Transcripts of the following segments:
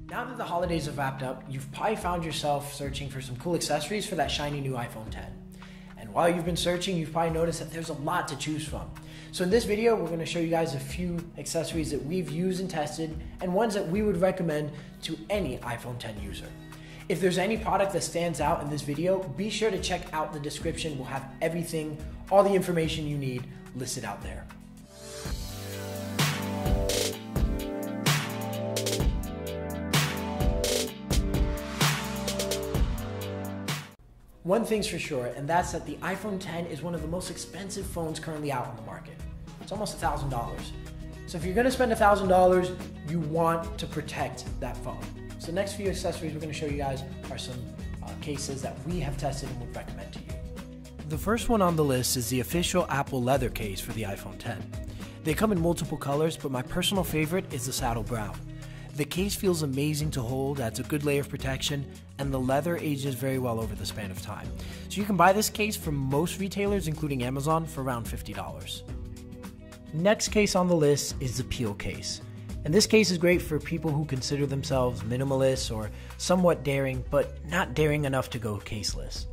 Now that the holidays have wrapped up, you've probably found yourself searching for some cool accessories for that shiny new iPhone 10. And while you've been searching, you've probably noticed that there's a lot to choose from. So in this video, we're going to show you guys a few accessories that we've used and tested, and ones that we would recommend to any iPhone 10 user. If there's any product that stands out in this video, be sure to check out the description. We'll have everything, all the information you need listed out there. One thing's for sure, and that's that the iPhone 10 is one of the most expensive phones currently out on the market. It's almost $1,000. So if you're gonna spend $1,000, you want to protect that phone. So the next few accessories we're gonna show you guys are some cases that we have tested and would recommend to you. The first one on the list is the official Apple leather case for the iPhone 10. They come in multiple colors, but my personal favorite is the saddle brown. The case feels amazing to hold, adds a good layer of protection, and the leather ages very well over the span of time. So you can buy this case from most retailers, including Amazon, for around $50. Next case on the list is the peel case. And this case is great for people who consider themselves minimalists or somewhat daring, but not daring enough to go caseless.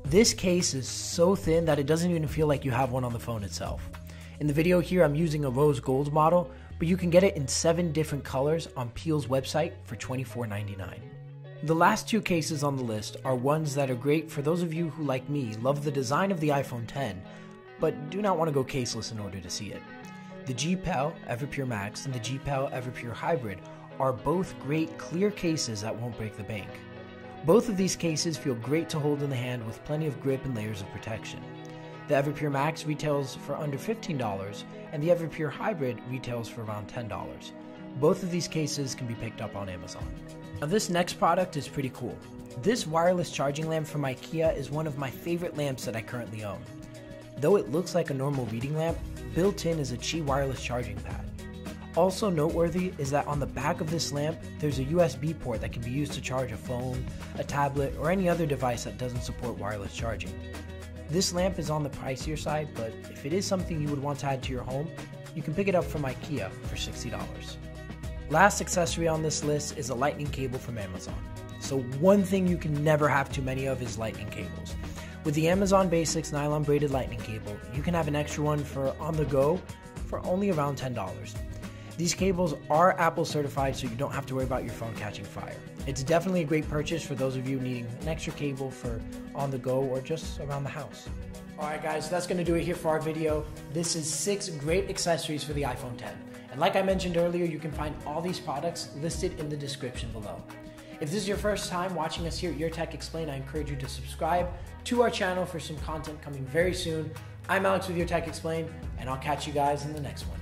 This case is so thin that it doesn't even feel like you have one on the phone itself. In the video here, I'm using a rose gold model, but you can get it in 7 different colors on Peel's website for $24.99. The last 2 cases on the list are ones that are great for those of you who, like me, love the design of the iPhone 10, but do not want to go caseless in order to see it. The G-Pel Everpure Max and the G-Pel Everpure Hybrid are both great clear cases that won't break the bank. Both of these cases feel great to hold in the hand with plenty of grip and layers of protection. The Everpure Max retails for under $15, and the Everpure Hybrid retails for around $10. Both of these cases can be picked up on Amazon. Now this next product is pretty cool. This wireless charging lamp from Ikea is one of my favorite lamps that I currently own. Though it looks like a normal reading lamp, built in is a Qi wireless charging pad. Also noteworthy is that on the back of this lamp, there's a USB port that can be used to charge a phone, a tablet, or any other device that doesn't support wireless charging. This lamp is on the pricier side, but if it is something you would want to add to your home, you can pick it up from Ikea for $60. Last accessory on this list is a lightning cable from Amazon. So one thing you can never have too many of is lightning cables. With the Amazon Basics nylon braided lightning cable, you can have an extra one for on the go for only around $10. These cables are Apple certified, so you don't have to worry about your phone catching fire. It's definitely a great purchase for those of you needing an extra cable for on the go or just around the house. Alright guys, that's going to do it here for our video. This is 6 great accessories for the iPhone 10. And like I mentioned earlier, you can find all these products listed in the description below. If this is your first time watching us here at Your Tech Explained, I encourage you to subscribe to our channel for some content coming very soon. I'm Alex with Your Tech Explained, and I'll catch you guys in the next one.